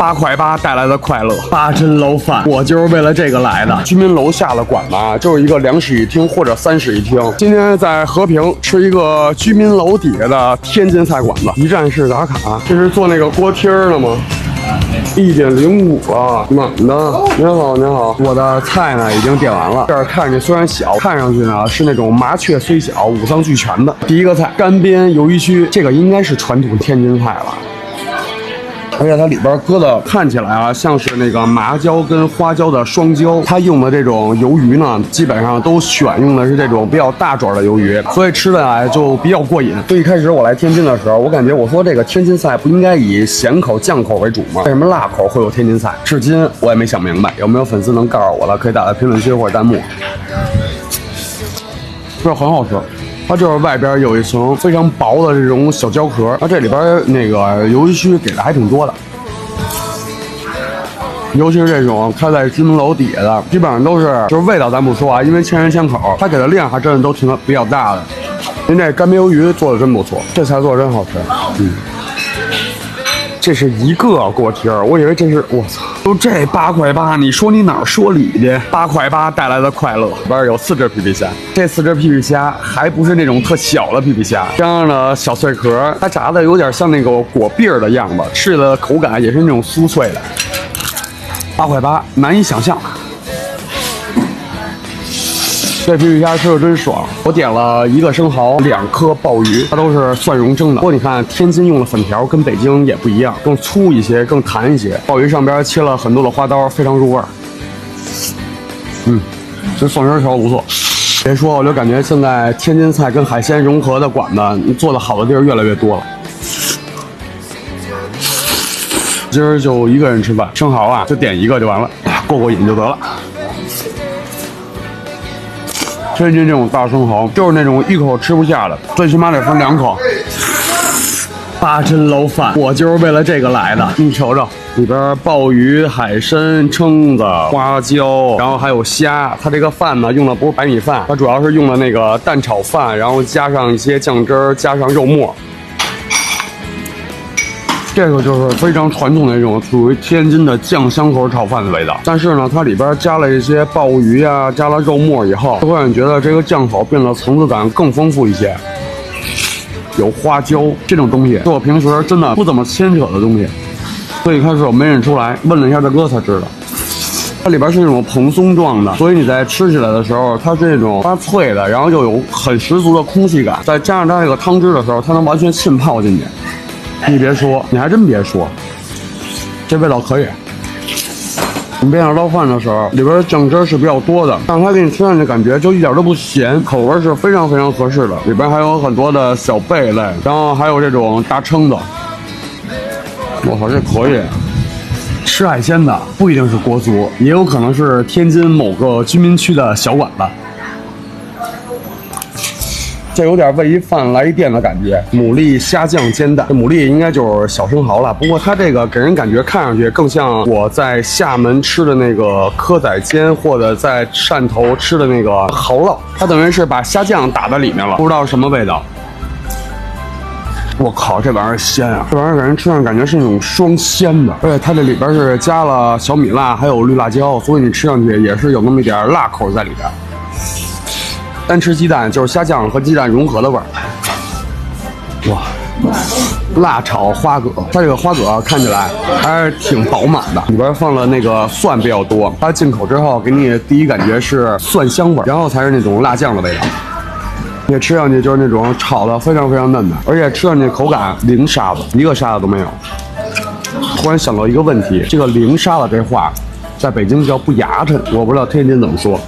8块8带来的快乐，8珍楼饭，我就是为了这个来的。居民楼下的馆子啊，就是一个2室一厅或者3室一厅。今天在和平吃一个居民楼底下的天津菜馆子，一站式打卡。这是做那个锅贴的吗？1.05了，满的。您好，您好，我的菜呢已经点完了。这儿看着虽然小，看上去呢是那种麻雀虽小，五脏俱全的。第一个菜，干煸鱿鱼须，这个应该是传统天津菜了。而且它里边搁的看起来啊，像是那个麻椒跟花椒的双椒。它用的这种鱿鱼呢，基本上都选用的是这种比较大爪的鱿鱼，所以吃的来就比较过瘾。所以一开始我来天津的时候，我感觉我说这个天津菜不应该以咸口酱口为主吗？为什么辣口会有天津菜？至今我也没想明白。有没有粉丝能告诉我的，可以打在评论区或者弹幕。这很好吃。它就是外边有一层非常薄的这种小胶壳，它这里边那个鱿鱼须给的还挺多的，尤其是这种开在居民楼底下的，基本上都是就是味道咱不说啊，因为千人千口，它给的量还真的都挺比较大的。您这干煸鱿鱼做的真不错，这菜做的真好吃。这是一个锅贴儿，我以为这是我操，就这8块8，你说你哪儿说理去？8块8带来的快乐，里边有4只皮皮虾，这4只皮皮虾还不是那种特小的皮皮虾，这样的小脆壳，它炸的有点像那个果篦儿的样子，吃的口感也是那种酥脆的。8块8，难以想象。这皮皮虾吃的真爽，我点了1个生蚝，2颗鲍鱼，它都是蒜蓉蒸的。不过你看，天津用的粉条跟北京也不一样，更粗一些，更弹一些。鲍鱼上边切了很多的花刀，非常入味儿。这蒜蓉条不错。别说，我就感觉现在天津菜跟海鲜融合的馆子做的好的地儿越来越多了。今儿就1个人吃饭，生蚝啊就点1个就完了，过过瘾就得了。天津这种大生蚝就是那种一口吃不下的，最起码得分2口。8珍楼饭，我就是为了这个来的。你瞅瞅，里边鲍鱼、海参、蛏子、花椒，然后还有虾。它这个饭呢，用的不是白米饭，它主要是用的那个蛋炒饭，然后加上一些酱汁儿，加上肉末。这个就是非常传统的一种属于天津的酱香口炒饭的味道，但是呢，它里边加了一些鲍鱼啊，加了肉末以后，会让你觉得这个酱口变得层次感更丰富一些。有花椒这种东西，是我平时真的不怎么牵扯的东西，所以一开始我没认出来，问了一下大哥才知道。它里边是那种蓬松状的，所以你在吃起来的时候，它是那种发脆的，然后又有很十足的空气感，再加上它这个汤汁的时候，它能完全浸泡进去。你别说，你还真别说，这味道可以。你边上捞饭的时候，里边酱汁是比较多的，但它给你吃上去感觉就一点都不咸，口味是非常非常合适的。里边还有很多的小贝类，然后还有这种大蛏子。我操，这可以！吃海鲜的不一定是国足，也有可能是天津某个居民区的小馆子。这有点为一饭来一店的感觉，牡蛎虾酱煎蛋，这牡蛎应该就是小生蚝了。不过它这个给人感觉看上去更像我在厦门吃的那个蚵仔煎，或者在汕头吃的那个蚝烙，它等于是把虾酱打在里面了，不知道什么味道。我靠，这玩意儿鲜啊！这玩意儿给人吃上感觉是那种双鲜的，而且它这里边是加了小米辣，还有绿辣椒，所以你吃上去也是有那么一点辣口在里边。单吃鸡蛋就是虾酱和鸡蛋融合的味儿。哇，辣炒花蛤，它这个花蛤看起来还是挺饱满的，里边放了那个蒜比较多，它进口之后给你第一感觉是蒜香味，然后才是那种辣酱的味道。你吃上去就是那种炒的非常非常嫩的，而且吃上去口感零沙子，一个沙子都没有。突然想到一个问题，这个零沙子这话在北京叫不牙碜，我不知道天津怎么说。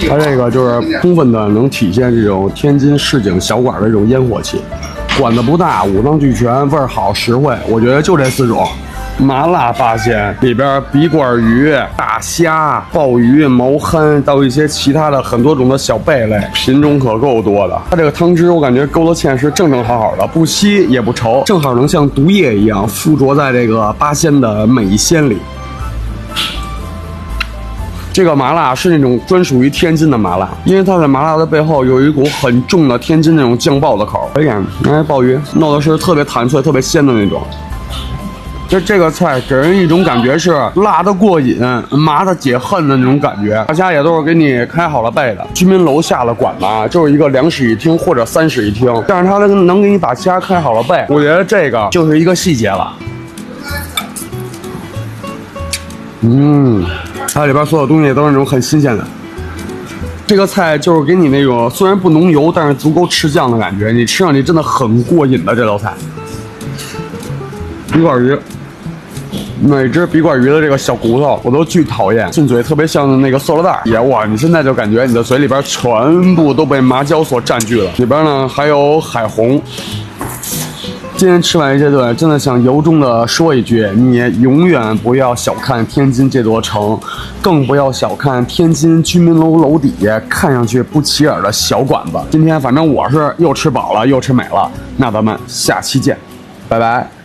它这个就是充分的能体现这种天津市井小馆的这种烟火气，馆子不大，五脏俱全，味儿好实惠。我觉得就这4种。麻辣八鲜，里边鼻罐鱼、大虾、鲍鱼、毛蚶，到一些其他的很多种的小贝类，品种可够多的。它这个汤汁我感觉勾勒芡是正正好好的，不稀也不稠，正好能像毒液一样附着在这个八鲜的美鲜里。这个麻辣是那种专属于天津的麻辣，因为它在麻辣的背后有一股很重的天津那种酱爆的口。而且，鲍鱼弄的是特别弹脆、特别鲜的那种。这个菜给人一种感觉是辣的过瘾，麻的解恨的那种感觉。大家也都是给你开好了背的。居民楼下的馆子就是一个2室一厅或者3室一厅，但是他能给你把家开好了背，我觉得这个就是一个细节了。它里边所有东西都是那种很新鲜的。这个菜就是给你那种虽然不浓油，但是足够吃酱的感觉，你吃上去真的很过瘾的这道菜。笔管鱼，每只笔管鱼的这个小骨头我都巨讨厌，进嘴特别像那个塑料袋也哇！你现在就感觉你的嘴里边全部都被麻椒所占据了。里边呢还有海虹。今天吃完这顿，真的想由衷的说一句：你永远不要小看天津这座城，更不要小看天津居民楼楼底下看上去不起眼的小馆子。今天反正我是又吃饱了又吃美了，那咱们下期见，拜拜。